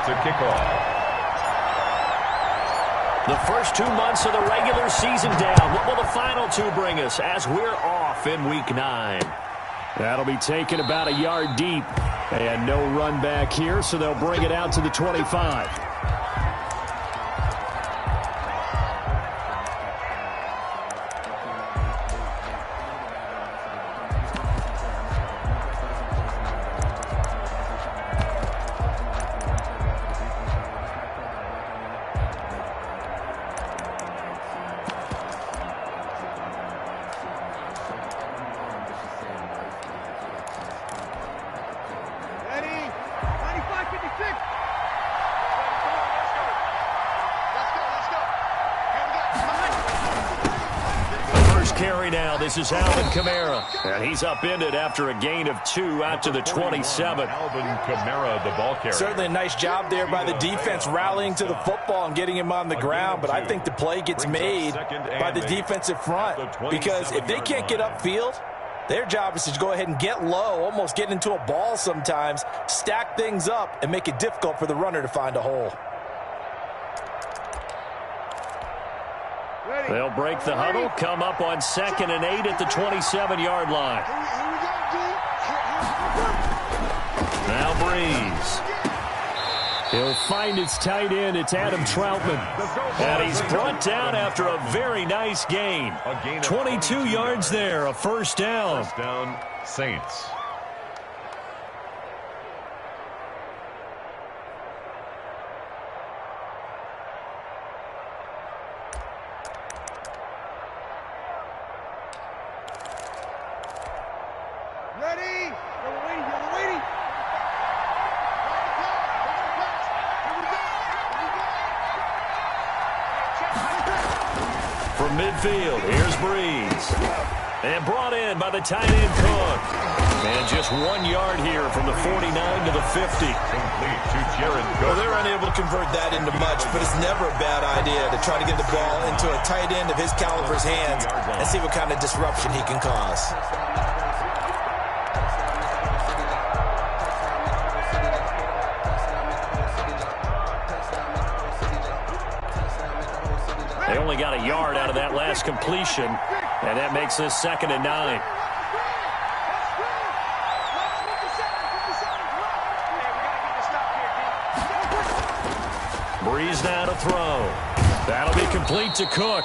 to kick off. The first 2 months of the regular season down. What will the final two bring us as we're off in Week 9? That'll be taken about a yard deep. And no run back here, so they'll bring it out to the 25. Carry now. This is Alvin Kamara. And he's upended after a gain of 2 out to the 27. Alvin Kamara, the ball carrier. Certainly a nice job there by the defense rallying to the football and getting him on the ground. But I think the play gets made by the defensive front. Because if they can't get upfield, their job is to go ahead and get low, almost get into a ball sometimes, stack things up, and make it difficult for the runner to find a hole. They'll break the huddle, come up on 2nd and 8 at the 27-yard line. Now Breeze. He'll find his tight end. It's Adam Troutman. And he's brought down after a very nice gain. 22 yards there, a first down. First down, Saints. From midfield, here's Breeze. And brought in by the tight end Cook. And just 1 yard here from the 49 to the 50. Complete to Jared Cook. Well, they're unable to convert that into much, but it's never a bad idea to try to get the ball into a tight end of his caliber's hands and see what kind of disruption he can cause. They only got a yard out of that last completion, and that makes this 2nd and 9. Breeze now to throw. That'll be complete to Cook.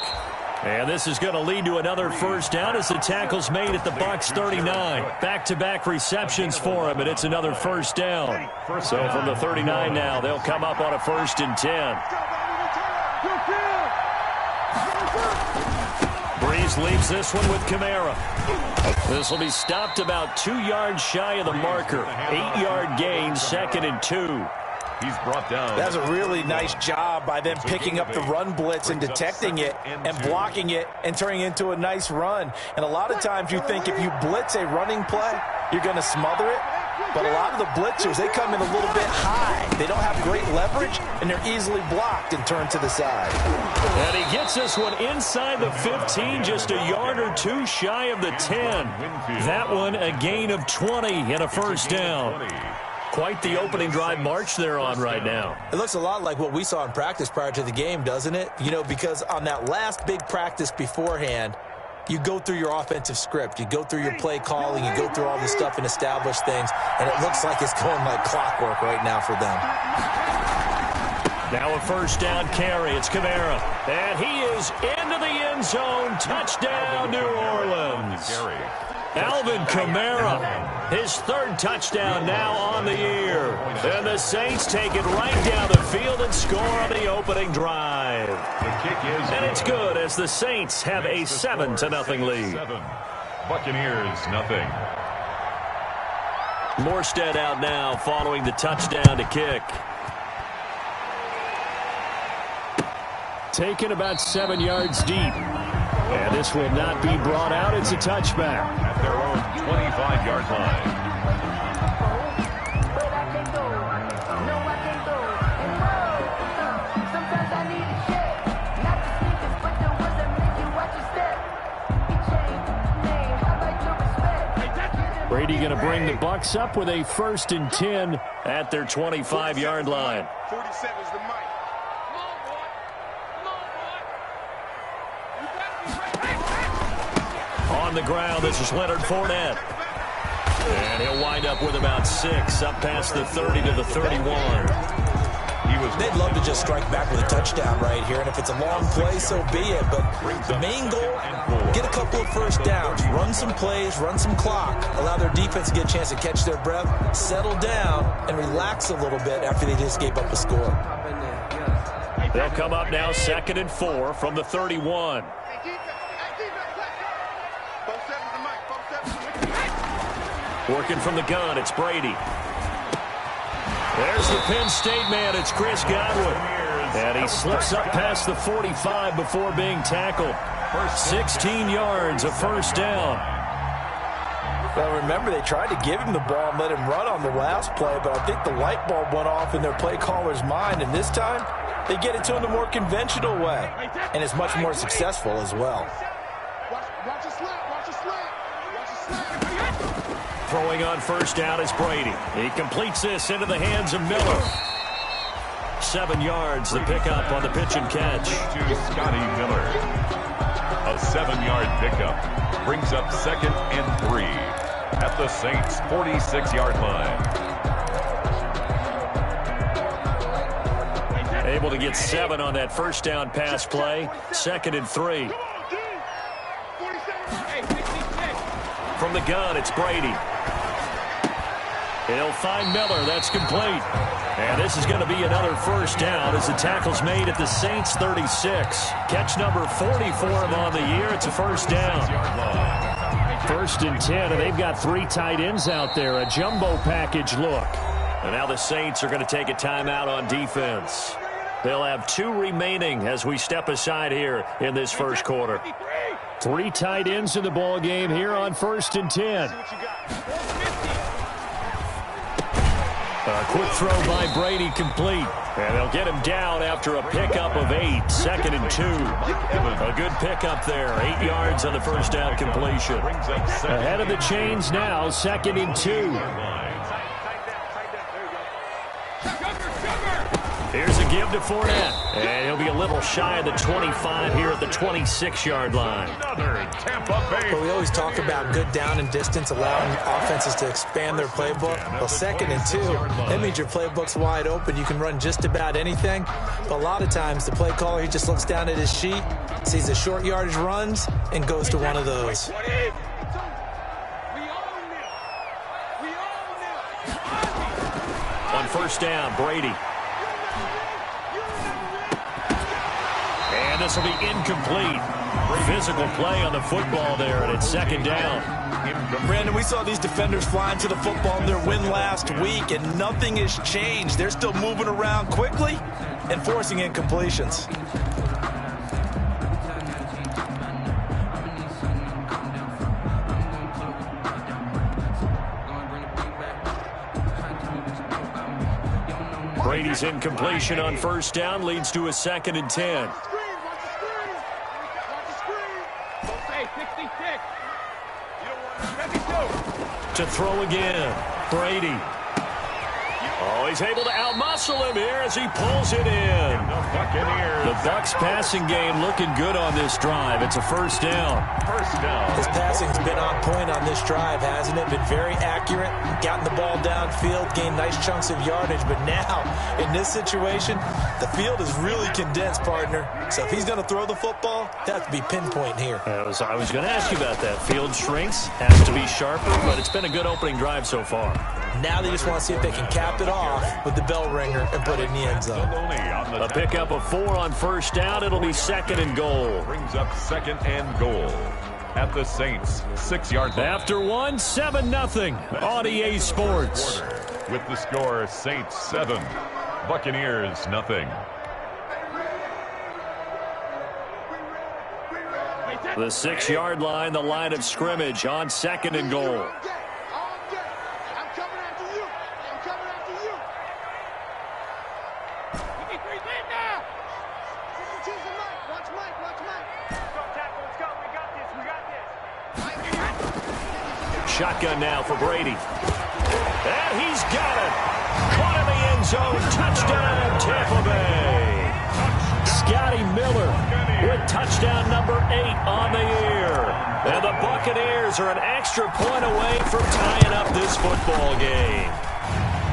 And this is going to lead to another first down as the tackle's made at the Bucs 39. Back-to-back receptions for him, and it's another first down. So from the 39 now, they'll come up on a 1st and 10. Breeze leaves this one with Kamara. This will be stopped about 2 yards shy of the marker. 8-yard gain, 2nd and 2. He's brought down. That's a really nice job by them picking up the run blitz and detecting it and blocking it and turning it into a nice run. And a lot of times you think if you blitz a running play, you're going to smother it. But a lot of the blitzers, they come in a little bit high. They don't have great leverage, and they're easily blocked and turned to the side. And he gets this one inside the 15, just a yard or 2 shy of the 10. That one a gain of 20 and a first down. Quite the opening drive march they're on right now. It looks a lot like what we saw in practice prior to the game, doesn't it? You know, because on that last big practice beforehand, you go through your offensive script. You go through your play calling. You go through all this stuff and establish things. And it looks like it's going like clockwork right now for them. Now a first down carry. It's Kamara. And he is into the end zone. Touchdown, New Orleans. Alvin Kamara, his 3rd touchdown now on the year. And the Saints take it right down the field and score on the opening drive. The kick is and it's good as the Saints have a 7-0 lead. Buccaneers, nothing. Morstead out now following the touchdown to kick. Taken about 7 yards deep. And this will not be brought out. It's a touchback. At their own 25-yard line. Brady going to bring the Bucs up with a 1st and 10 at their 25-yard line. 47's the mic. Come on, boy. On the ground, this is Leonard Fournette. And he'll wind up with about 6, up past the 30 to the 31. They'd love to just strike back with a touchdown right here, and if it's a long play, so be it. But the main goal, get a couple of first downs, run some plays, run some clock, allow their defense to get a chance to catch their breath, settle down, and relax a little bit after they just gave up a score. They'll come up now 2nd and 4 from the 31. Working from the gun, it's Brady. There's the Penn State man, it's Chris Godwin. And he slips up past the 45 before being tackled. 16 yards, a first down. Well, remember, they tried to give him the ball and let him run on the last play, but I think the light bulb went off in their play caller's mind, and this time they get it to him the more conventional way, and it's much more successful as well. Watch a slant, watch a slant, watch a slant. Throwing on first down is Brady. He completes this into the hands of Miller. 7 yards, the pickup on the pitch and catch. To Scotty Miller. A 7-yard pickup brings up 2nd and 3 at the Saints' 46-yard line. Able to get 7 on that first down pass play. 2nd and 3. From the gun, it's Brady. He'll find Miller. That's complete. And this is going to be another first down as the tackle's made at the Saints' 36. Catch number 40 for him on the year. It's a first down. 1st and 10, and they've got 3 tight ends out there. A jumbo package look. And now the Saints are going to take a timeout on defense. They'll have 2 remaining as we step aside here in this first quarter. 3 tight ends in the ball game here on 1st and 10. A quick throw by Brady complete. And they'll get him down after a pickup of 8. 2nd and 2. A good pickup there. 8 yards on the first down completion. Ahead of the chains now. 2nd and 2. Here's a give to Fournette. And he'll be a little shy of the 25 here at the 26-yard line. Well, we always talk about good down and distance, allowing offenses to expand their playbook. Well, 2nd and 2, that means your playbook's wide open. You can run just about anything. But a lot of times, the play caller, he just looks down at his sheet, sees the short yardage runs, and goes to one of those. On first down, Brady. And this will be incomplete. Physical play on the football there, and it's 2nd down. Brandon, we saw these defenders flying to the football in their win last week, and nothing has changed. They're still moving around quickly and forcing incompletions. Brady's incompletion on first down leads to a 2nd and 10. To throw again, Brady. Oh, he's able to outmuscle him here as he pulls it in. The Bucs passing game looking good on this drive. It's a first down. His passing's been on point on this drive, hasn't it? Been very accurate, gotten the ball downfield, gained nice chunks of yardage. But now, in this situation, the field is really condensed, partner. So if he's going to throw the football, that has to be pinpoint here. I was going to ask you about that. Field shrinks, has to be sharper, but it's been a good opening drive so far. Now they just want to see if they can cap it off with the bell ringer and put it in the end zone. A pickup of 4 on first down. It'll be 2nd and goal. Brings up 2nd and goal at the Saints' 6-yard line. After 1, 7-0 on EA Sports. With the score, Saints 7, Buccaneers 0. The 6-yard line, the line of scrimmage on 2nd and goal. Shotgun now for Brady. And he's got it. Caught in the end zone. Touchdown, Tampa Bay. Scotty Miller with touchdown number 8 on the year. And the Buccaneers are an extra point away from tying up this football game.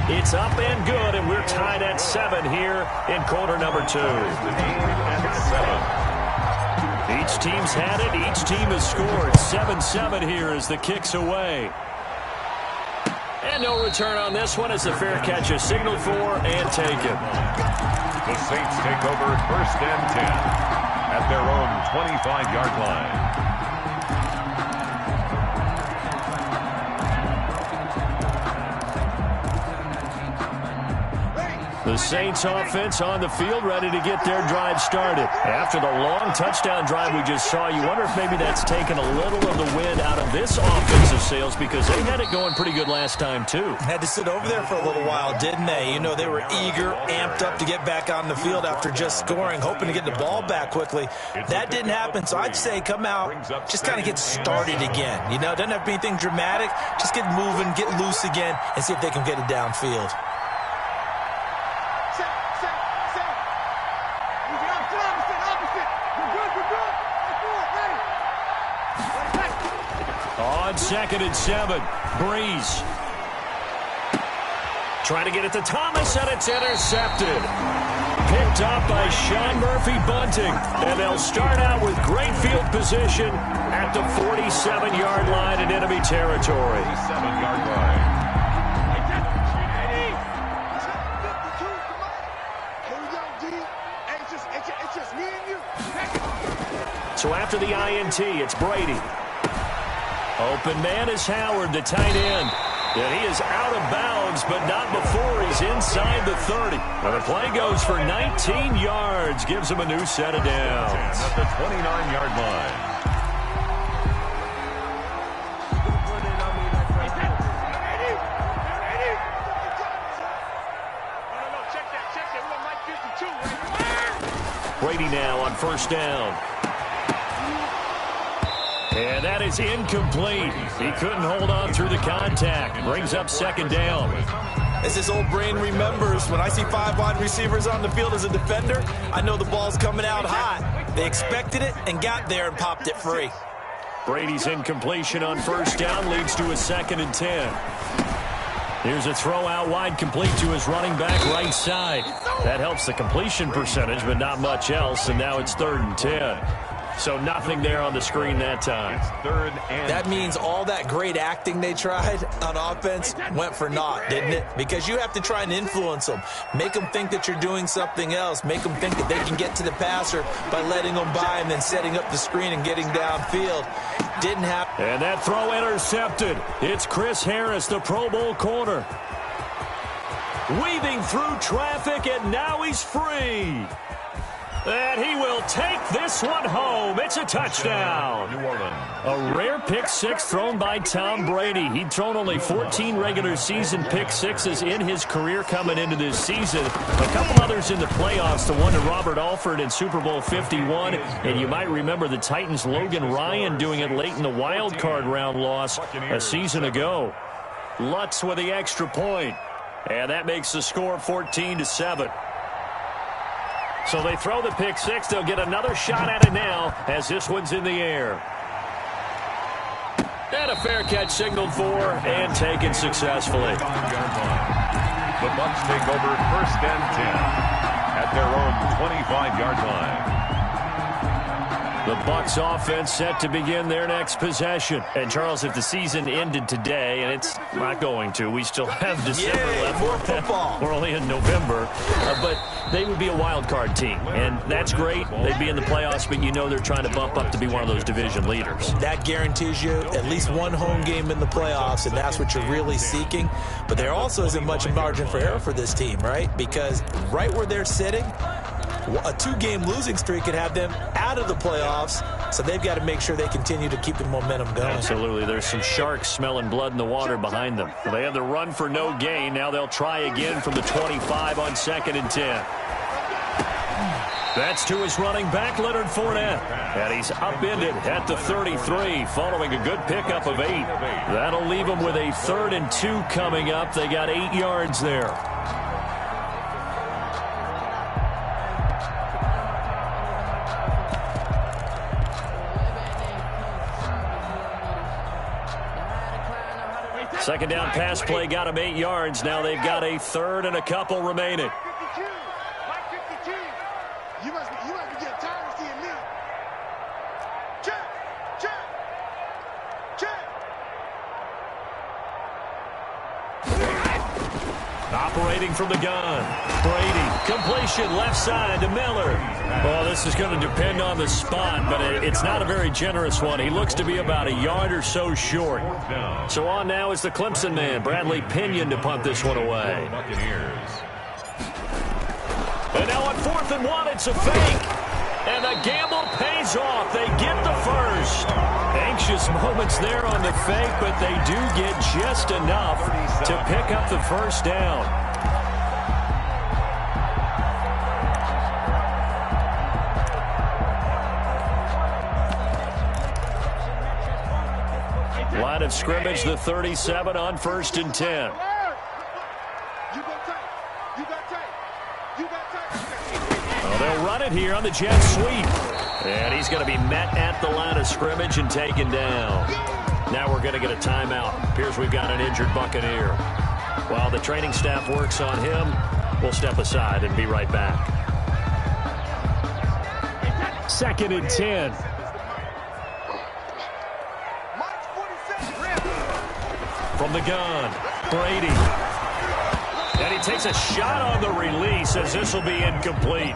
It's up and good, and we're tied at 7 here in quarter number 2. Each team's had it. Each team has scored. 7-7 here as the kick's away. And no return on this one as the fair catch is signaled for and taken. The Saints take over 1st and 10 at their own 25-yard line. The Saints offense on the field ready to get their drive started. After the long touchdown drive we just saw, you wonder if maybe that's taken a little of the wind out of this offensive sails because they had it going pretty good last time too. Had to sit over there for a little while, didn't they? You know, they were eager, amped up to get back on the field after just scoring, hoping to get the ball back quickly. That didn't happen, so I'd say come out, just kind of get started again. You know, it doesn't have to be anything dramatic. Just get moving, get loose again, and see if they can get it downfield. On 2nd and 7, Breeze. Trying to get it to Thomas, and it's intercepted. Picked up by Sean Murphy-Bunting. And they'll start out with great field position at the 47-yard line in enemy territory. 47-yard line. So after the INT, it's Brady. Open man is Howard, the tight end. And he is out of bounds, but not before he's inside the 30. And the play goes for 19 yards, gives him a new set of downs. At the 29-yard line. Brady now on 1st down. And that is incomplete. He couldn't hold on through the contact. Brings up 2nd down. As his old brain remembers, when I see 5 wide receivers on the field as a defender, I know the ball's coming out hot. They expected it and got there and popped it free. Brady's incompletion on 1st down leads to a 2nd and 10. Here's a throw out wide complete to his running back right side. That helps the completion percentage, but not much else. And now it's 3rd and 10. So nothing there on the screen that time. It's 3rd and That means all that great acting they tried on offense went for naught, didn't it? Because you have to try and influence them. Make them think that you're doing something else. Make them think that they can get to the passer by letting them by and then setting up the screen and getting downfield. Didn't happen. And that throw intercepted. It's Chris Harris, the Pro Bowl corner. Weaving through traffic, and now he's free. And he will take this one home. It's a touchdown. New Orleans. A rare pick six thrown by Tom Brady. He'd thrown only 14 regular season pick sixes in his career coming into this season. A couple others in the playoffs, the one to Robert Alford in Super Bowl 51. And you might remember the Titans' Logan Ryan doing it late in the wild card round loss a season ago. Lutz with the extra point. And that makes the score 14-7. So they throw the pick six. They'll get another shot at it now as this one's in the air. And a fair catch signaled for and taken successfully. The Bucs take over 1st and 10 at their own 25-yard line. The Bucs offense set to begin their next possession. And, Charles, if the season ended today, and it's not going to, we still have December left. More football. We're only in November. But they would be a wild card team. And that's great. They'd be in the playoffs, but you know they're trying to bump up to be one of those division leaders. That guarantees you at least one home game in the playoffs, and that's what you're really seeking. But there also isn't much margin for error for this team, right? Because right where they're sitting, a 2-game losing streak could have them out of the playoffs, so they've got to make sure they continue to keep the momentum going. Absolutely. There's some sharks smelling blood in the water behind them. They have the run for no gain. Now they'll try again from the 25 on 2nd and 10. That's to his running back, Leonard Fournette. And he's upended at the 33 following a good pickup of 8. That'll leave him with a 3rd and 2 coming up. They got 8 yards there. Second down pass play got him 8 yards. Now they've got a 3rd and a couple remaining. You must be getting tired of seeing me. Check. Operating from the gun. Brady, completion left side to Miller. Well, this is going to depend on the spot, but it's not a very generous one. He looks to be about a yard or so short. So on now is the Clemson man, Bradley Pinion, to punt this one away. And now on 4th and 1, it's a fake. And the gamble pays off. They get the first. Anxious moments there on the fake, but they do get just enough to pick up the first down. Line of scrimmage, the 37 on 1st and 10. They'll run it here on the jet sweep. And he's going to be met at the line of scrimmage and taken down. Now we're going to get a timeout. Appears we've got an injured Buccaneer. While the training staff works on him, we'll step aside and be right back. 2nd and 10. From the gun, Brady. And he takes a shot on the release as this will be incomplete.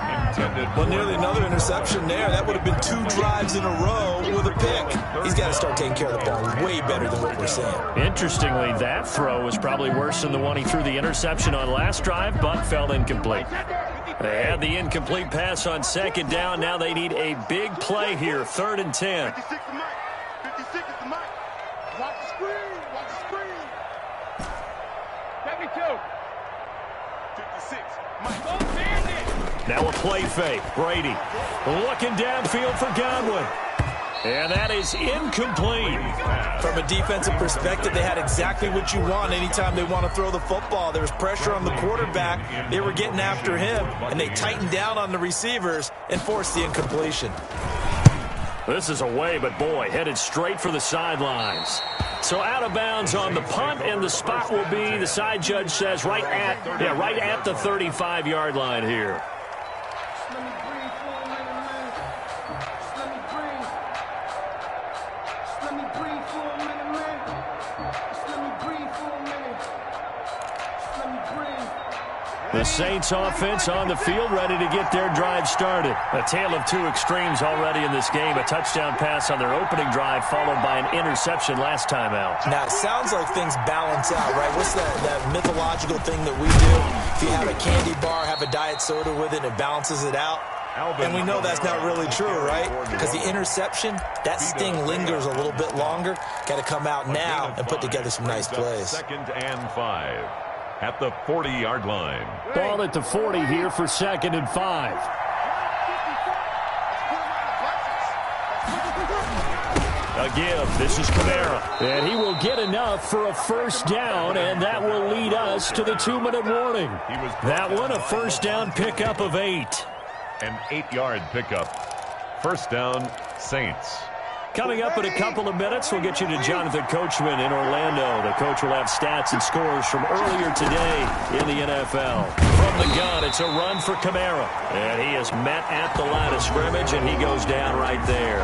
Well, nearly another interception there. That would have been 2 drives in a row with a pick. He's got to start taking care of the ball way better than what we're seeing. Interestingly, that throw was probably worse than the one he threw the interception on last drive, but fell incomplete. They had the incomplete pass on 2nd down. Now they need a big play here, 3rd and 10. 56 is the mic. Watch the screen. 72. 56. Now a play fake. Brady looking downfield for Godwin. And that is incomplete. From a defensive perspective, they had exactly what you want anytime they want to throw the football. There was pressure on the quarterback. They were getting after him, and they tightened down on the receivers and forced the incompletion. This is away, but boy, headed straight for the sidelines. So out of bounds on the punt, and the spot will be, the side judge says, right at the 35-yard line here. The Saints offense on the field, ready to get their drive started. A tale of 2 extremes already in this game. A touchdown pass on their opening drive, followed by an interception last time out. Now, it sounds like things balance out, right? What's that mythological thing that we do? If you have a candy bar, have a diet soda with it, it balances it out. And we know that's not really true, right? Because the interception, that sting lingers a little bit longer. Got to come out now and put together some nice plays. 2nd and 5. At the 40-yard line. Ball at the 40 here for 2nd and 5. A give. This is Kamara. And he will get enough for a first down, and that will lead us to the 2-minute warning. That one, a first down pickup of 8. An 8-yard pickup. First down, Saints. Coming up in a couple of minutes, we'll get you to Jonathan Coachman in Orlando. The coach will have stats and scores from earlier today in the NFL. From the gun, it's a run for Kamara. And he is met at the line of scrimmage, and he goes down right there.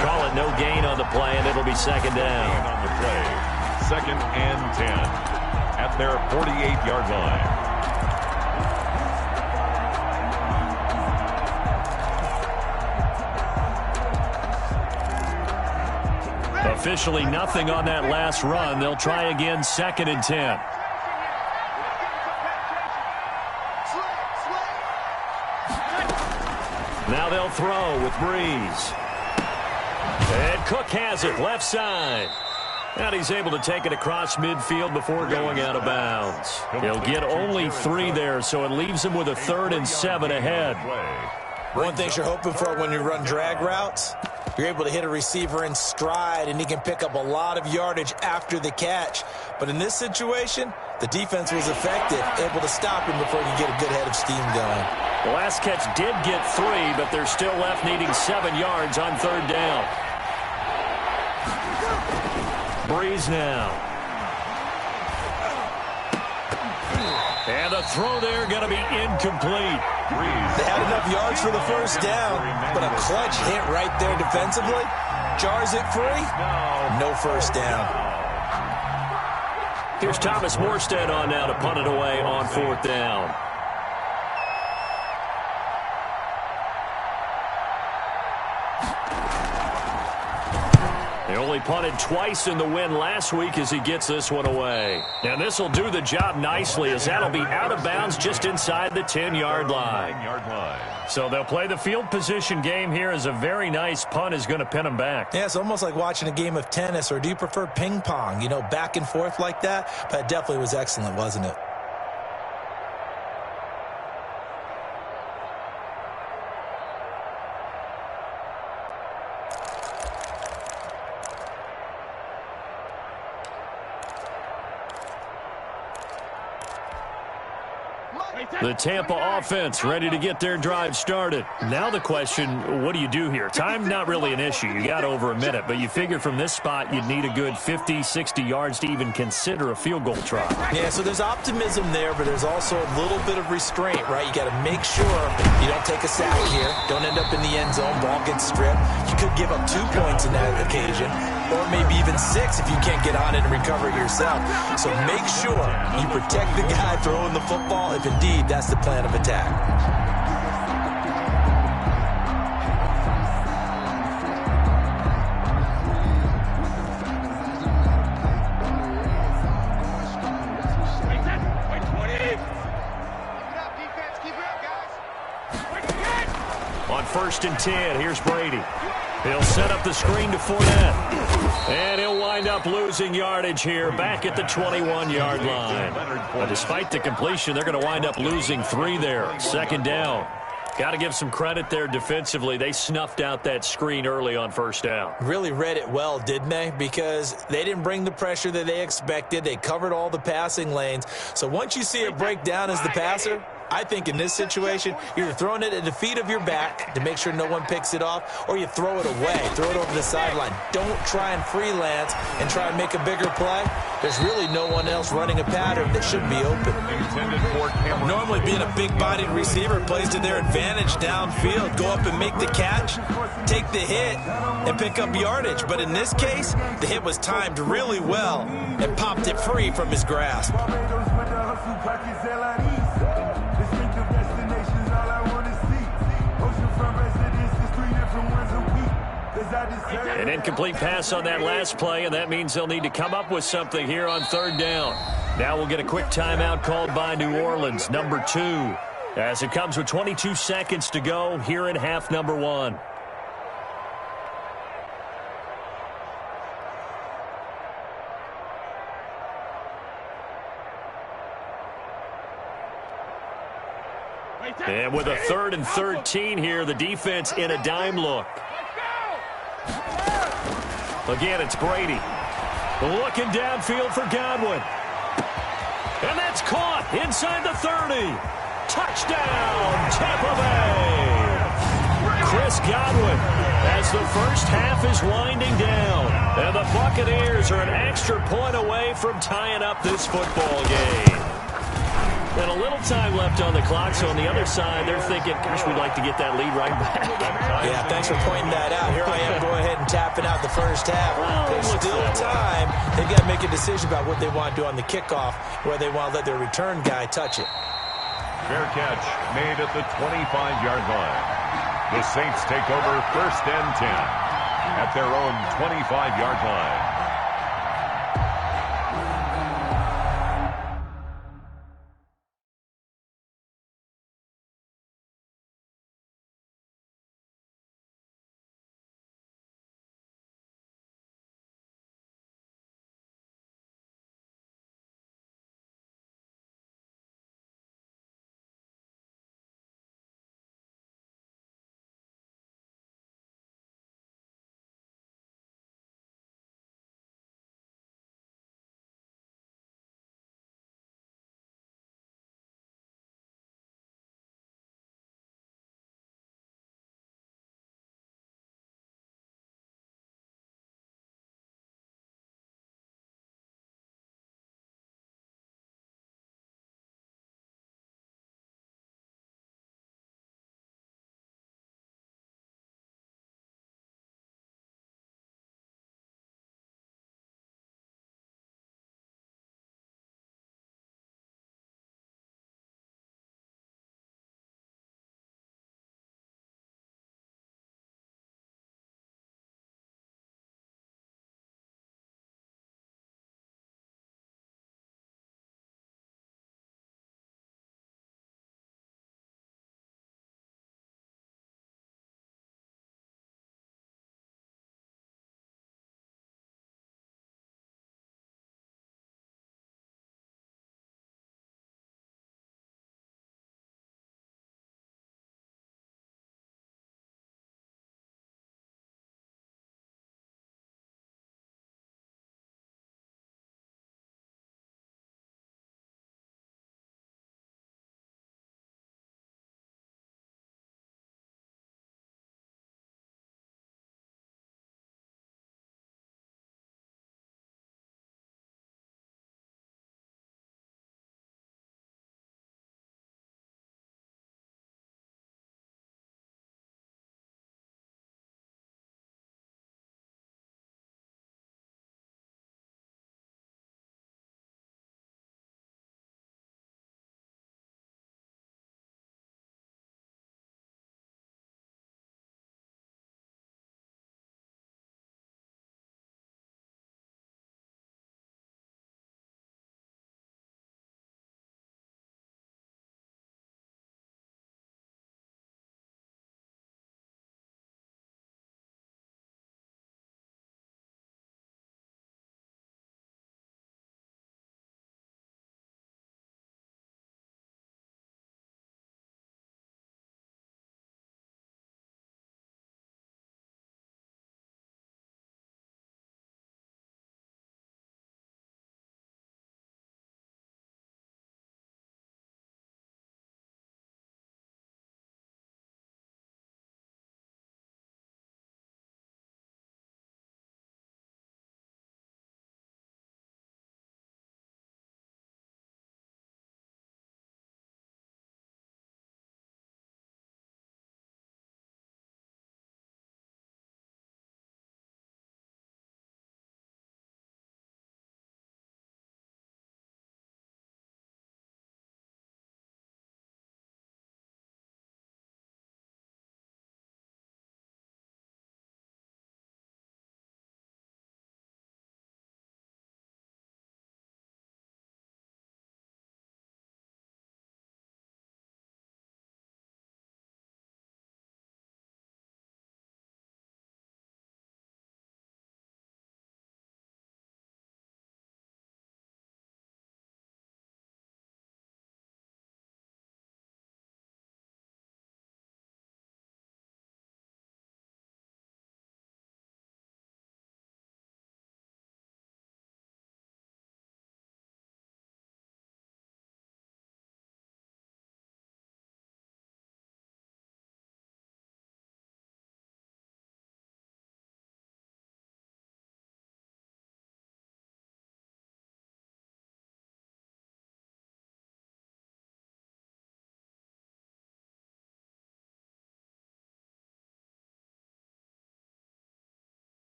Call it no gain on the play, and it'll be 2nd down. On the play. 2nd and 10 at their 48-yard line. Officially nothing on that last run. They'll try again, 2nd and 10. Now they'll throw with Breeze. And Cook has it, left side. And he's able to take it across midfield before going out of bounds. He'll get only 3 there, so it leaves him with a 3rd and 7 ahead. One thing you're hoping for when you run drag routes, you're able to hit a receiver in stride, and he can pick up a lot of yardage after the catch. But in this situation, the defense was effective, able to stop him before he could get a good head of steam going. The last catch did get 3, but they're still left needing 7 yards on 3rd down. Breeze now. And the throw there going to be incomplete. They had enough yards for the first down, but a clutch hit right there defensively. Jars it free. No first down. Here's Thomas Morstead on now to punt it away on 4th down. They only punted twice in the win last week as he gets this one away. And this will do the job nicely as that'll be out of bounds just inside the 10-yard line. So they'll play the field position game here as a very nice punt is going to pin them back. Yeah, it's almost like watching a game of tennis, or do you prefer ping pong? You know, back and forth like that? But it definitely was excellent, wasn't it? The Tampa offense ready to get their drive started. Now the question, what do you do here? Time not really an issue. You got over a minute, but you figure from this spot you'd need a good 50, 60 yards to even consider a field goal try. Yeah, so there's optimism there, but there's also a little bit of restraint, right? You got to make sure you don't take a sack here. Don't end up in the end zone. Ball gets stripped. You could give up 2 points in that occasion, or maybe even 6 if you can't get on it and recover it yourself. So make sure you protect the guy throwing the football if indeed that's the plan of attack. On 1st and 10, here's Brady. He'll set up the screen to Fournette. And he'll wind up losing yardage here back at the 21-yard line. But despite the completion, they're going to wind up losing 3 there. 2nd down. Got to give some credit there defensively. They snuffed out that screen early on 1st down. Really read it well, didn't they? Because they didn't bring the pressure that they expected. They covered all the passing lanes. So once you see it break down as the passer, I think in this situation, you're either throwing it at the feet of your back to make sure no one picks it off, or you throw it away, throw it over the sideline. Don't try and freelance and try and make a bigger play. There's really no one else running a pattern that should be open. Normally being a big-bodied receiver plays to their advantage downfield. Go up and make the catch, take the hit, and pick up yardage. But in this case, the hit was timed really well and popped it free from his grasp. An incomplete pass on that last play, and that means they'll need to come up with something here on 3rd down. Now we'll get a quick timeout called by New Orleans, number 2, as it comes with 22 seconds to go here in half number 1. And with a 3rd and 13 here, the defense in a dime look. Again, it's Brady. Looking downfield for Godwin. And that's caught inside the 30. Touchdown, Tampa Bay. Chris Godwin as the first half is winding down. And the Buccaneers are an extra point away from tying up this football game. And a little time left on the clock, so on the other side, they're thinking, gosh, we'd like to get that lead right back. Yeah, thanks for pointing that out. Here I am going ahead and tapping out the first half. There's still time. They've got to make a decision about what they want to do on the kickoff, where they want to let their return guy touch it. Fair catch made at the 25-yard line. The Saints take over 1st and 10 at their own 25-yard line.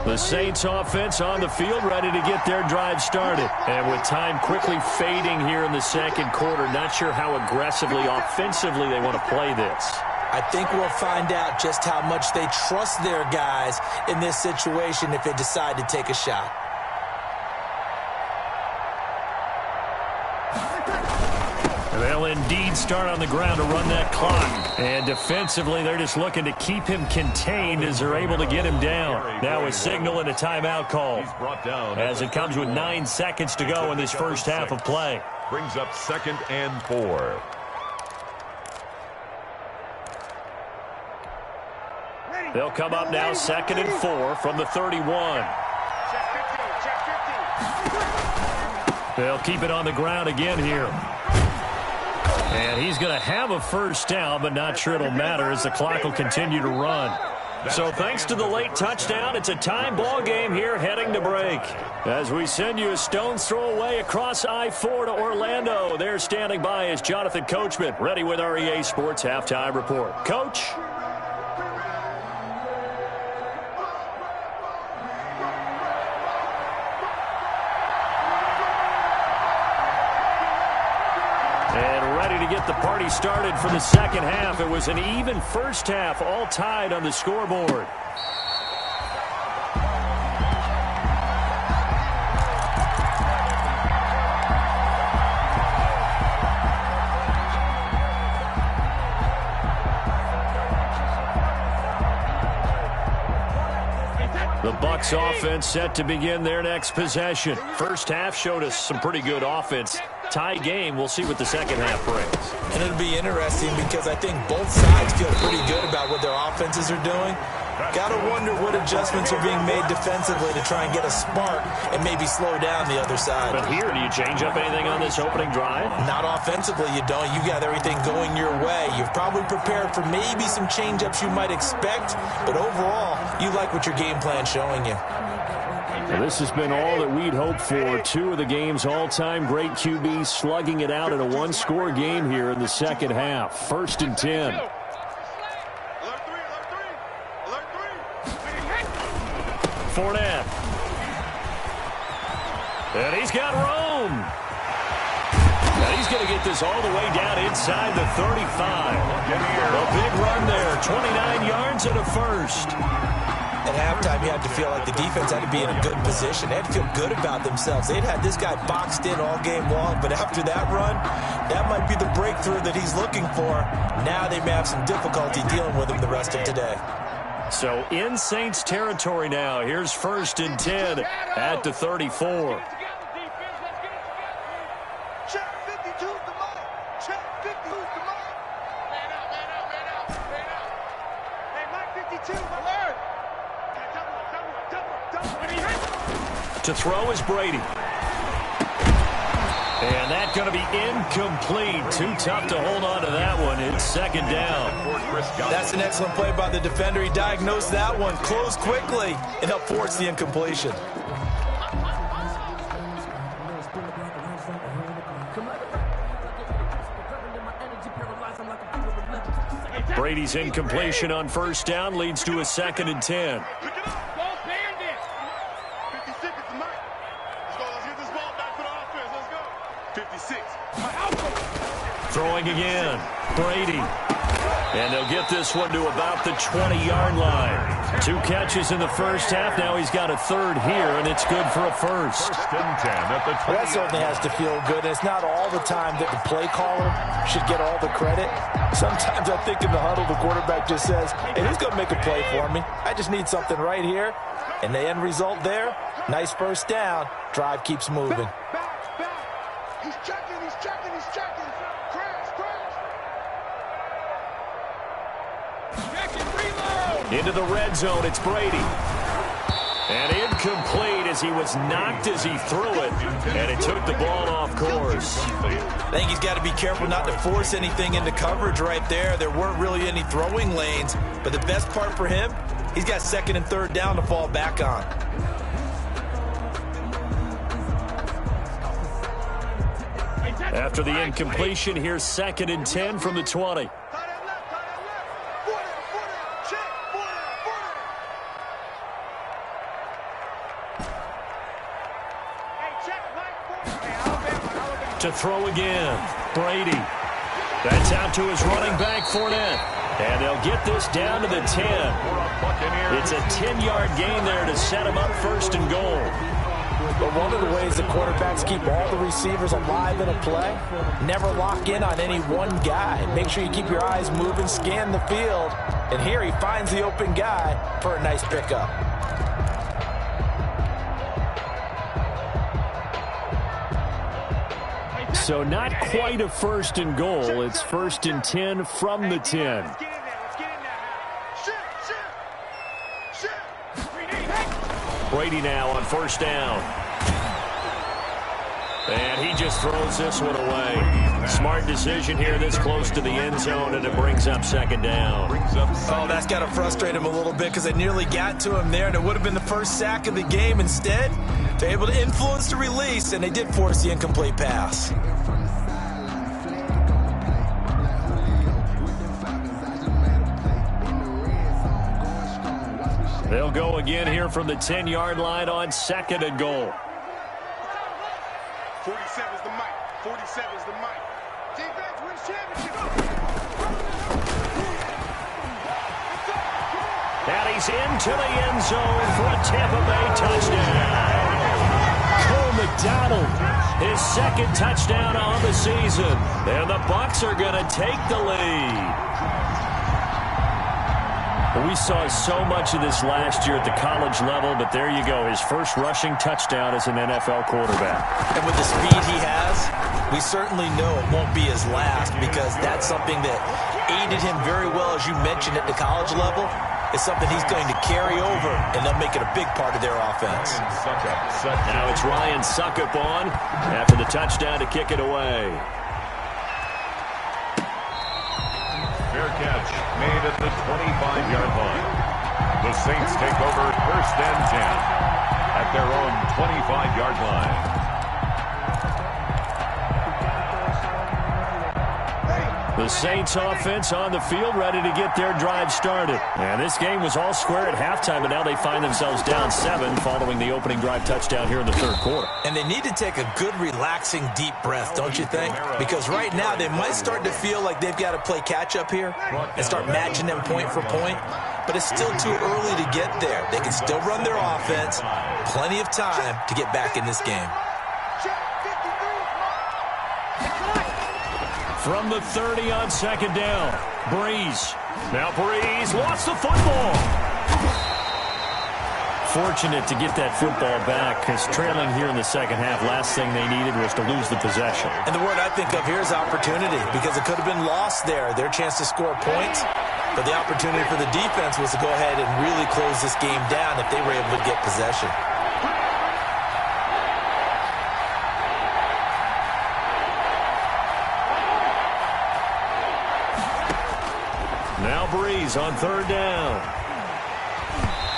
The Saints offense on the field, ready to get their drive started. And with time quickly fading here in the second quarter, not sure how aggressively, offensively they want to play this. I think we'll find out just how much they trust their guys in this situation if they decide to take a shot. They'll indeed start on the ground to run that clock. And defensively, they're just looking to keep him contained as they're able to get him down. Now a signal and a timeout call as it comes with 9 seconds to go in this first half of play. Brings up 2nd and 4. They'll come up now 2nd and 4 from the 31. They'll keep it on the ground again here. And he's going to have a first down, but not sure it'll matter as the clock will continue to run. So thanks to the late touchdown, it's a time ball game here heading to break. As we send you a stone's throw away across I-4 to Orlando. There standing by is Jonathan Coachman, ready with our EA Sports Halftime Report. Coach? Get the party started for the second half. It was an even first half, all tied on the scoreboard. The Bucs offense set to begin their next possession. First half showed us some pretty good offense. Tie game. We'll see what the second half brings. And it'll be interesting because I think both sides feel pretty good about what their offenses are doing. Got to wonder what adjustments are being made defensively to try and get a spark and maybe slow down the other side. But here, do you change up anything on this opening drive? Not offensively, you don't. You got everything going your way. You've probably prepared for maybe some change-ups you might expect, but overall, you like what your game plan's showing you. Well, this has been all that we'd hoped for. 2 of the game's all-time great QBs slugging it out in a one-score game here in the second half. 1st and 10. Fournette. And he's got room. And he's going to get this all the way down inside the 35. A big run there. 29 yards and a first. At halftime, you had to feel like the defense had to be in a good position. They had to feel good about themselves. They'd had this guy boxed in all game long, but after that run, that might be the breakthrough that he's looking for. Now they may have some difficulty dealing with him the rest of today. So in Saints territory now. Here's 1st and 10 at the 34. To throw is Brady. And that's going to be incomplete. Too tough to hold on to that one. It's 2nd down. That's an excellent play by the defender. He diagnosed that one, closed quickly, and helped force the incompletion. Brady's incompletion on 1st down leads to a 2nd and 10. Throwing again. Brady. And they'll get this one to about the 20-yard line. 2 catches in the first half. Now he's got a 3rd here, and it's good for a first. 1st and 10 at the 20. Well, that certainly has to feel good. It's not all the time that the play caller should get all the credit. Sometimes I think in the huddle, the quarterback just says, hey, who's going to make a play for me? I just need something right here. And the end result there, nice first down. Drive keeps moving. He's checking, he's checking, he's checking. Crash, crash. Into the red zone, it's Brady. And incomplete as he was knocked as he threw it. And it took the ball off course. I think he's got to be careful not to force anything into coverage right there. There weren't really any throwing lanes. But the best part for him, he's got 2nd and 3rd down to fall back on. After the incompletion, here's 2nd and 10 from the 20. to throw again. Brady. That's out to his running back, Fournette. And they'll get this down to the 10. It's a 10-yard gain there to set him up first and goal. But one of the ways the quarterbacks keep all the receivers alive in a play, never lock in on any one guy. Make sure you keep your eyes moving, scan the field. And here he finds the open guy for a nice pickup. So not quite a first and goal. It's first and 10 from the 10. Brady now on first down. And he just throws this one away. Smart decision here this close to the end zone, and it brings up second down. Oh, that's got to frustrate him a little bit because they nearly got to him there, and it would have been the first sack of the game. Instead, they're able to influence the release, and they did force the incomplete pass. They'll go again here from the 10-yard line on second and goal. 47's the mic. 47's the mic. Defense wins championship. And he's into the end zone for a Tampa Bay touchdown. Cole McDonald, his second touchdown on the season. And the Bucs are going to take the lead. We saw so much of this last year at the college level, but there you go. His first rushing touchdown as an NFL quarterback. And with the speed he has, we certainly know it won't be his last because that's something that aided him very well, as you mentioned, at the college level. It's something he's going to carry over, and they'll make it a big part of their offense. Now it's Ryan Suckup on after the touchdown to kick it away. Fair catch made at the 25-yard line. The Saints take over first and 10 at their own 25-yard line. The Saints offense on the field ready to get their drive started. And this game was all square at halftime, but now they find themselves down 7 following the opening drive touchdown here in the third quarter. And they need to take a good, relaxing, deep breath, don't you think? Because right now they might start to feel like they've got to play catch-up here and start matching them point for point. But it's still too early to get there. They can still run their offense. Plenty of time to get back in this game. From the 30 on second down, Breeze. Now Breeze lost the football. Fortunate to get that football back because trailing here in the second half, last thing they needed was to lose the possession. And the word I think of here is opportunity because it could have been lost there, their chance to score points. But the opportunity for the defense was to go ahead and really close this game down if they were able to get possession. Now Breeze on third down.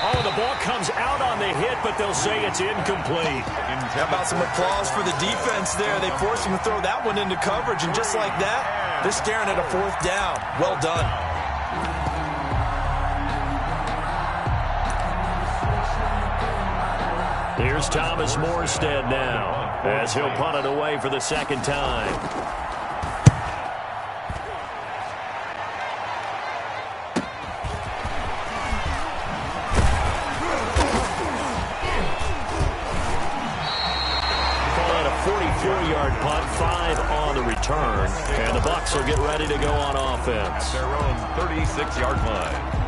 Oh, the ball comes out on the hit, but they'll say it's incomplete. How about some applause for the defense there? They forced him to throw that one into coverage, and just like that, they're staring at a fourth down. Well done. Here's Thomas Morstead now as he'll punt it away for the second time. Punt, 5 on the return, and the Bucs will get ready to go on offense. Their own 36-yard line.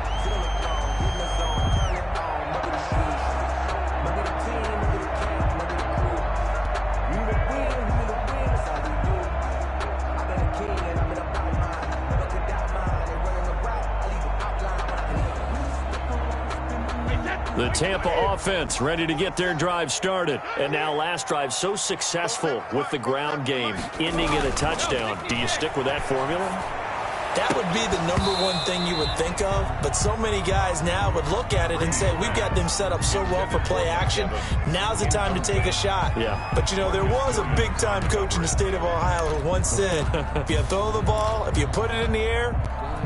The Tampa offense ready to get their drive started. And now last drive so successful with the ground game, ending in a touchdown. Do you stick with that formula? That would be the #1 thing you would think of, but so many guys now would look at it and say, we've got them set up so well for play action. Now's the time to take a shot. Yeah. But, you know, there was a big-time coach in the state of Ohio who once said, if you throw the ball, if you put it in the air,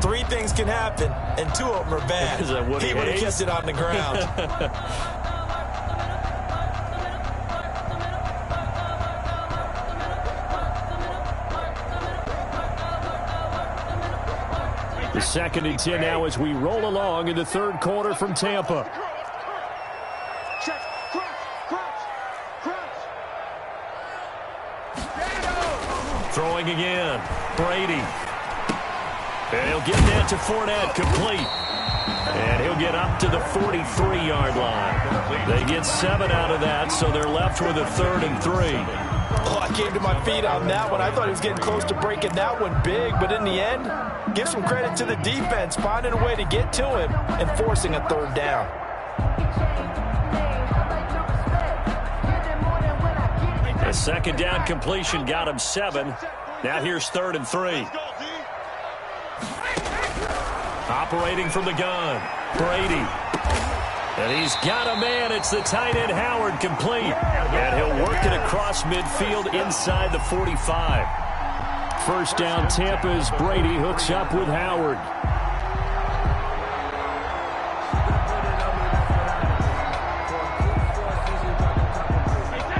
3 things can happen, and 2 of them are bad. He would have kept it on the ground. 2nd and 10 now as we roll along in the third quarter from Tampa. Throwing again. Brady. And he'll get that to Fournette, complete. And he'll get up to the 43-yard line. They get 7 out of that, so they're left with a 3rd and 3. Oh, I came to my feet on that one. I thought he was getting close to breaking that one big, but in the end, give some credit to the defense, finding a way to get to him and forcing a 3rd down. A 2nd down completion got him 7. Now here's 3rd and 3. Operating from the gun, Brady. And he's got a man. It's the tight end, Howard, complete. And he'll work it across midfield inside the 45. 1st down, Tampa's Brady hooks up with Howard.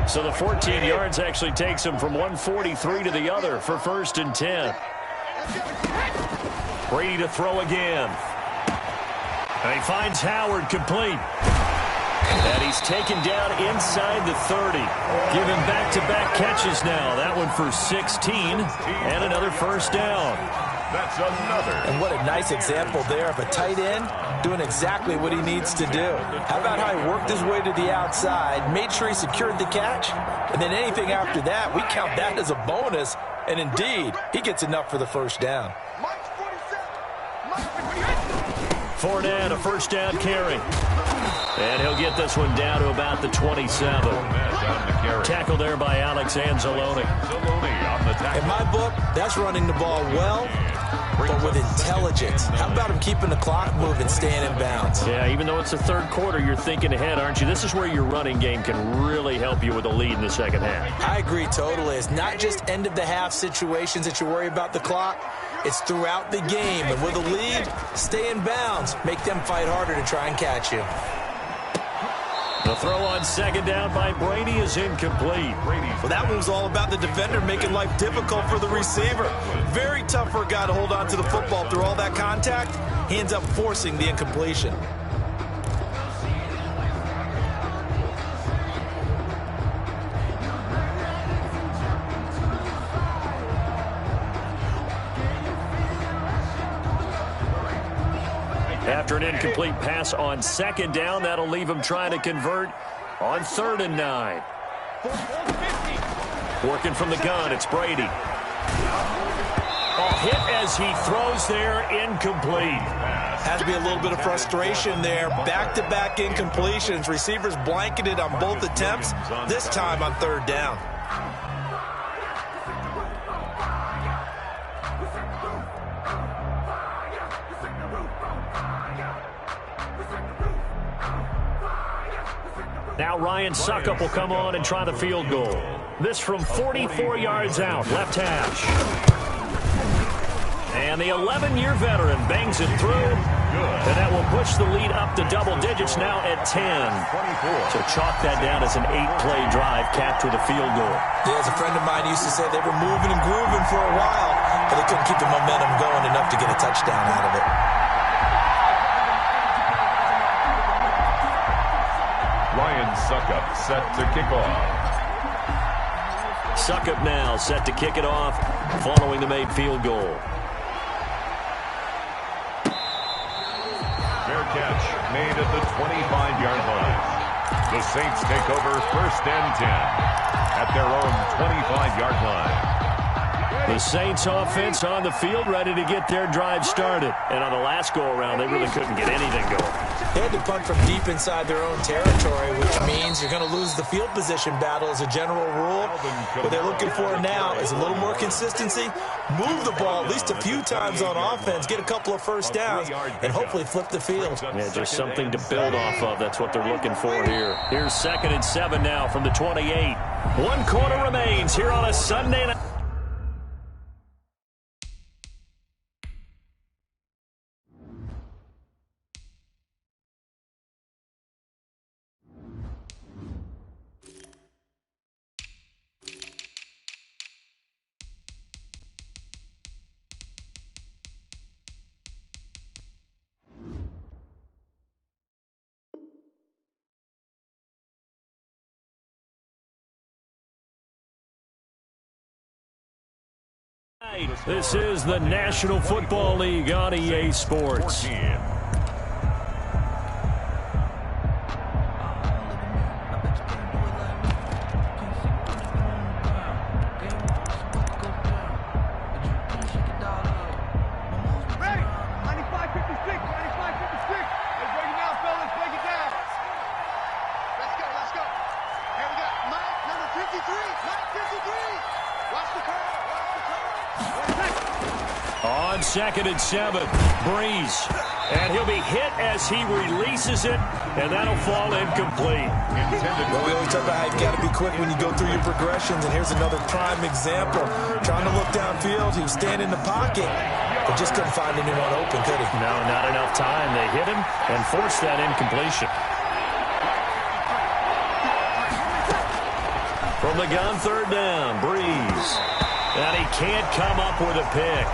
So the 14 yards actually takes him from 143 to the other for 1st and 10. Brady to throw again. And he finds Howard, complete. And he's taken down inside the 30. Giving back-to-back catches now. That one for 16 and another 1st down. That's another. And what a nice example there of a tight end doing exactly what he needs to do. How about how he worked his way to the outside, made sure he secured the catch, and then anything after that, we count that as a bonus. And indeed, he gets enough for the 1st down. Fournette, a 1st down carry. And he'll get this one down to about the 27. Tackle there by Alex Anzalone. In my book, that's running the ball well, but with intelligence. How about him keeping the clock moving, staying in bounds? Yeah, even though it's the 3rd quarter, you're thinking ahead, aren't you? This is where your running game can really help you with a lead in the 2nd half. I agree totally. It's not just end-of-the-half situations that you worry about the clock. It's throughout the game. And with a lead, stay in bounds. Make them fight harder to try and catch you. The throw on 2nd down by Brady is incomplete. Well, that one was all about the defender making life difficult for the receiver. Very tough for a guy to hold on to the football through all that contact. He ends up forcing the incompletion. After an incomplete pass on 2nd down, that'll leave him trying to convert on 3rd and 9. Working from the gun, it's Brady. A hit as he throws there, incomplete. Has to be a little bit of frustration there. Back-to-back incompletions. Receivers blanketed on both attempts, this time on 3rd down. Now Ryan Suckup will come on and try the field goal. This from 44 yards out, left hash. And the 11-year veteran bangs it through. And that will push the lead up to double digits now at 10. So chalk that down as an 8-play drive capped with a field goal. Yeah, as a friend of mine used to say, they were moving and grooving for a while, but they couldn't keep the momentum going enough to get a touchdown out of it. Ryan Suckup set to kick off. Suckup now set to kick it off following the made field goal. Fair catch made at the 25-yard line. The Saints take over 1st and 10 at their own 25-yard line. The Saints offense on the field ready to get their drive started. And on the last go-around, they really couldn't get anything going. They had to punt from deep inside their own territory, which means you're going to lose the field position battle as a general rule. What they're looking for now is a little more consistency, move the ball at least a few times on offense, get a couple of 1st downs, and hopefully flip the field. Yeah, just something to build off of. That's what they're looking for here. Here's 2nd and 7 now from the 28. 1 quarter remains here on a Sunday night. This is the National Football League on EA Sports. 14. On 2nd and 7, Breeze. And he'll be hit as he releases it, and that'll fall incomplete. Well, we always talk about how you've got to be quick when you go through your progressions, and here's another prime example. Trying to look downfield, he was standing in the pocket, but just couldn't find anyone open, could he? No, not enough time. They hit him and forced that incompletion. From the gun, 3rd down, Breeze. And he can't come up with a pick.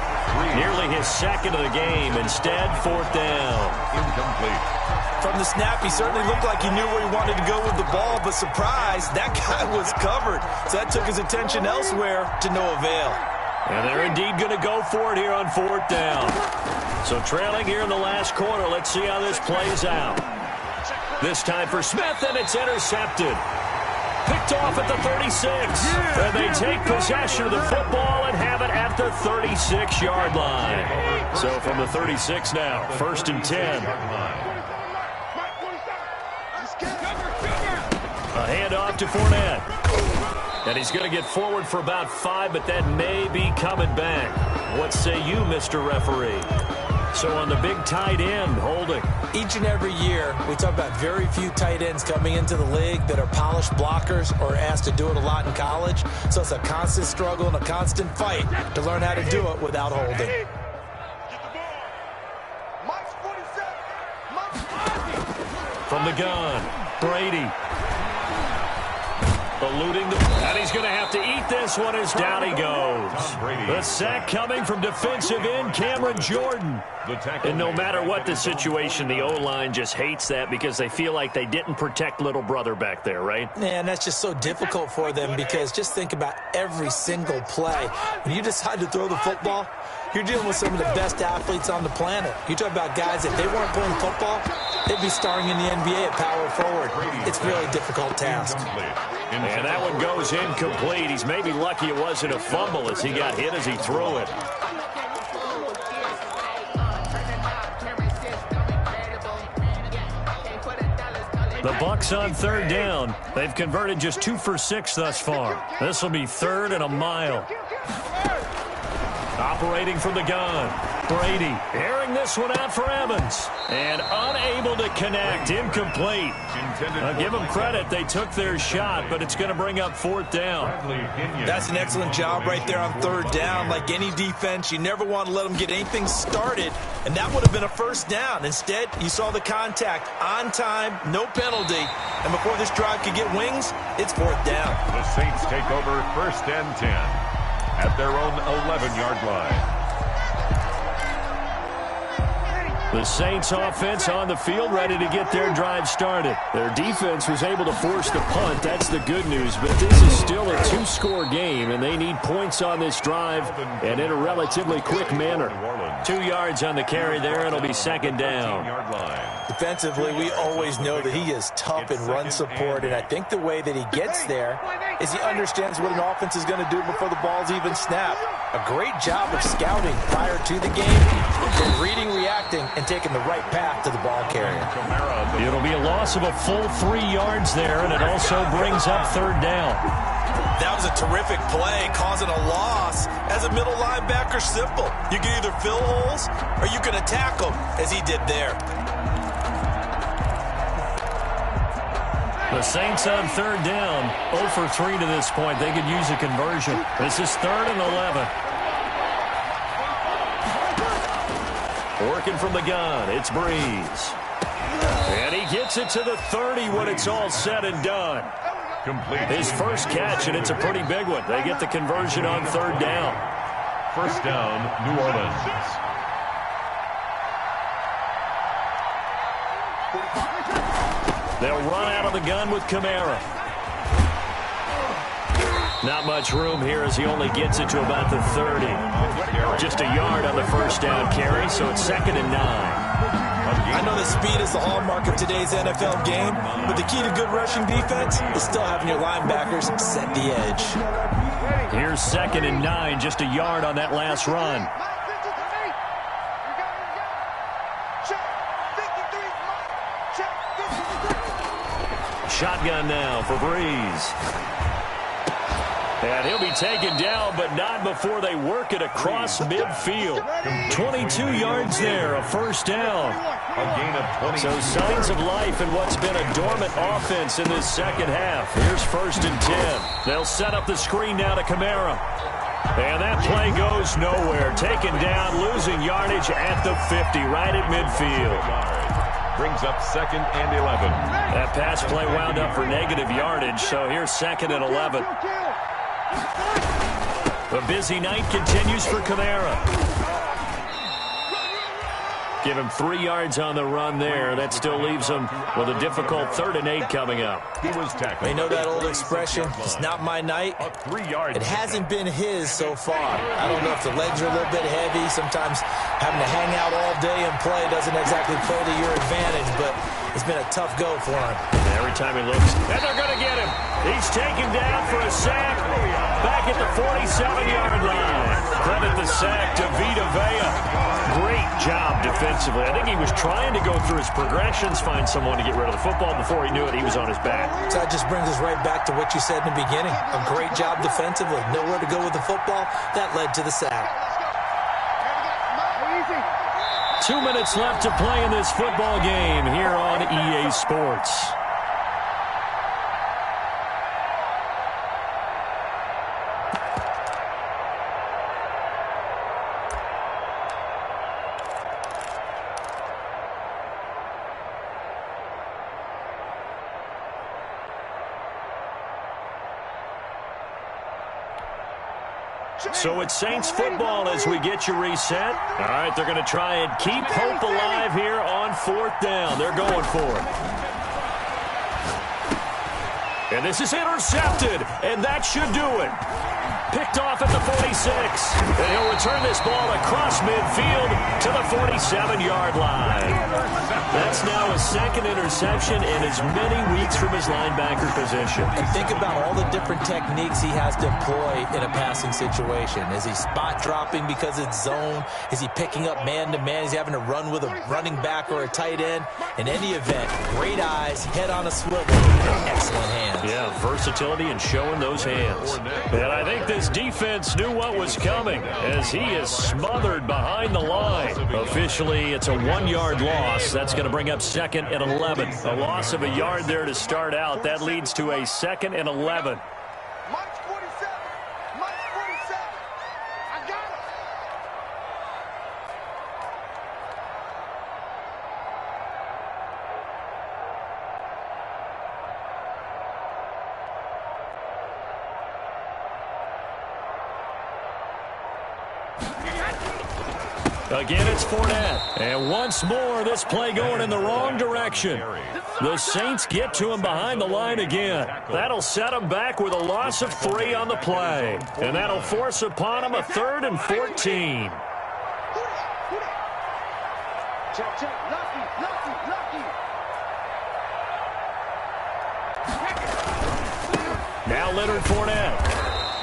Nearly his 2nd of the game. Instead, 4th down. Incomplete. From the snap, he certainly looked like he knew where he wanted to go with the ball, but surprise, that guy was covered. So that took his attention elsewhere to no avail. And they're indeed going to go for it here on 4th down. So trailing here in the last quarter, let's see how this plays out. This time for Smith, and it's intercepted. Picked off at the 36. And they take possession of the football and have it at the 36-yard line. So from the 36 now, 1st and 10. A handoff to Fournette. And he's going to get forward for about 5, but that may be coming back. What say you, Mr. Referee? So on the big tight end, holding. Each and every year, we talk about very few tight ends coming into the league that are polished blockers or asked to do it a lot in college. So it's a constant struggle and a constant fight to learn how to do it without holding. From the gun, Brady. Eluding the... And he's going to have to eat this one as down he goes. The sack coming from defensive end Cameron Jordan. And no matter what the situation, the O-line just hates that because they feel like they didn't protect little brother back there, right? Yeah, and that's just so difficult for them because just think about every single play. When you decide to throw the football, you're dealing with some of the best athletes on the planet. You talk about guys, if they weren't playing football, they'd be starring in the NBA at power forward. It's a really difficult task. And that one goes incomplete. He's maybe lucky it wasn't a fumble as he got hit as he threw it. The Bucs on 3rd down. They've converted just 2 for 6 thus far. This will be 3rd and a mile. Operating from the gun, Brady airing this one out for Evans. And unable to connect, incomplete. I'll give them credit, they took their shot, but it's going to bring up 4th down. That's an excellent job right there on 3rd down. Like any defense, you never want to let them get anything started, and that would have been a 1st down. Instead, you saw the contact on time, no penalty, and before this drive could get wings, it's 4th down. The Saints take over 1st and 10 at their own 11-yard line. The Saints offense on the field ready to get their drive started. Their defense was able to force the punt. That's the good news. But this is still a 2-score game, and they need points on this drive and in a relatively quick manner. 2 yards on the carry there, and it'll be 2nd down. Defensively, we always know that he is tough in run support, and I think the way that he gets there is he understands what an offense is going to do before the ball's even snapped. A great job of scouting prior to the game, then reading, reacting, and taking the right path to the ball carrier. It'll be a loss of a full 3 yards there, and it also brings up 3rd down. That was a terrific play, causing a loss. As a middle linebacker, simple. You can either fill holes or you can attack them, as he did there. The Saints on 3rd down, 0 for 3 to this point. They could use a conversion. This is 3rd and 11. Working from the gun, it's Breeze. And he gets it to the 30 when it's all said and done. His first catch, and it's a pretty big one. They get the conversion on 3rd down. 1st down, New Orleans. They'll run out of the gun with Kamara. Not much room here as he only gets it to about the 30. Just a yard on the first down carry, so it's 2nd and 9. I know that speed is the hallmark of today's NFL game, but the key to good rushing defense is still having your linebackers set the edge. Here's 2nd and 9, just a yard on that last run. Shotgun now for Breeze. And he'll be taken down, but not before they work it across midfield. 22 yards there, a first down. A gain of 20. So signs of life in what's been a dormant offense in this second half. Here's 1st and 10. They'll set up the screen now to Kamara. And that play goes nowhere. Taken down, losing yardage at the 50, right at midfield. Brings up 2nd and 11. That pass play wound up for negative yardage, so here's 2nd and 11. The busy night continues for Kamara. Give him 3 yards on the run there. That still leaves him with a difficult 3rd and 8 coming up. He was tackled. You know that old expression, it's not my night? It hasn't been his so far. I don't know if the legs are a little bit heavy. Sometimes having to hang out all day and play doesn't exactly play to your advantage, but it's been a tough go for him. Every time he looks, and they're going to get him. He's taken down for a sack back at the 47-yard line. Credit the sack to Vita Vea. Great job defensively. I think he was trying to go through his progressions, find someone to get rid of the football. Before he knew it, he was on his back. So that just brings us right back to what you said in the beginning. A great job defensively. Nowhere to go with the football. That led to the sack. 2 minutes left to play in this football game here on EA Sports. So it's Saints football as we get you reset. All right, they're going to try and keep hope alive here on 4th down. They're going for it. And this is intercepted, and that should do it. Picked off at the 46. And he'll return this ball across midfield to the 47-yard line. That's now his 2nd interception in as many weeks from his linebacker position. And think about all the different techniques he has to employ in a passing situation. Is he spot dropping because it's zone? Is he picking up man-to-man? Is he having to run with a running back or a tight end? In any event, great eyes, head on a swivel, and excellent hands. Yeah, versatility and showing those hands. And I think this defense knew what was coming as he is smothered behind the line. Officially, it's a 1-yard loss. That's going to bring up 2nd and 11. A loss of a yard there to start out. That leads to a 2nd and 11. Minus 47. Minus 47. I got it. Again, it's Fournette. And once more, this play going in the wrong direction. The Saints get to him behind the line again. That'll set him back with a loss of 3 on the play. And that'll force upon him a 3rd and 14. Check, check. Lucky, lucky, lucky. Now Leonard Fournette.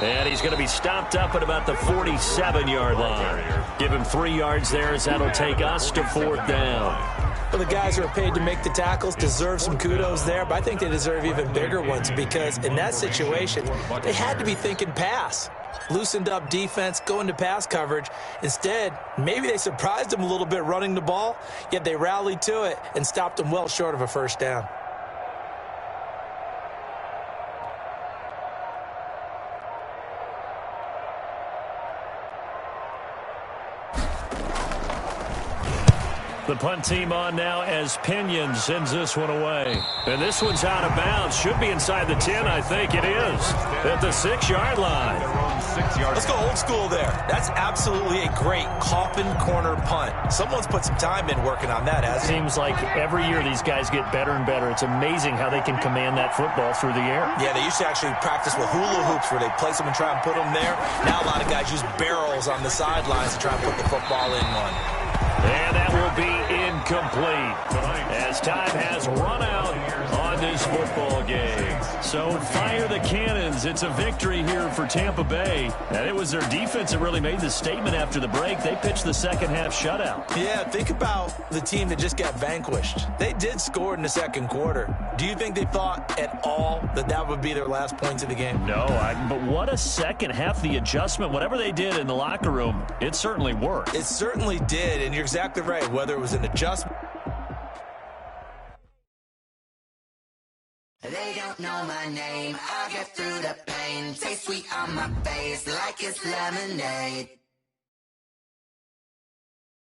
And he's going to be stopped up at about the 47-yard line. Give him 3 yards there as that'll take us to 4th down. Well, the guys who are paid to make the tackles deserve some kudos there, but I think they deserve even bigger ones because in that situation, they had to be thinking pass. Loosened up defense, going to pass coverage. Instead, maybe they surprised them a little bit running the ball, yet they rallied to it and stopped them well short of a first down. The punt team on now as Pinion sends this one away. And this one's out of bounds. Should be inside the 10, I think it is. At the 6-yard line. 6-yard Let's go old school there. That's absolutely a great coffin corner punt. Someone's put some time in working on that, hasn't it? Seems like every year these guys get better and better. It's amazing how they can command that football through the air. Yeah, they used to actually practice with hula hoops where they place them and try and put them there. Now a lot of guys use barrels on the sidelines to try and put the football in one. And that will be incomplete as time has run out on this football game. So fire the cannons. It's a victory here for Tampa Bay. And it was their defense that really made the statement after the break. They pitched the second half shutout. Yeah, think about the team that just got vanquished. They did score in the second quarter. Do you think they thought at all that that would be their last points of the game? No, but what a second half. The adjustment, whatever they did in the locker room, it certainly worked. It certainly did, and you're exactly right. Whether it was an adjustment. They don't know my name, I'll get through the pain. Taste sweet on my face like it's lemonade.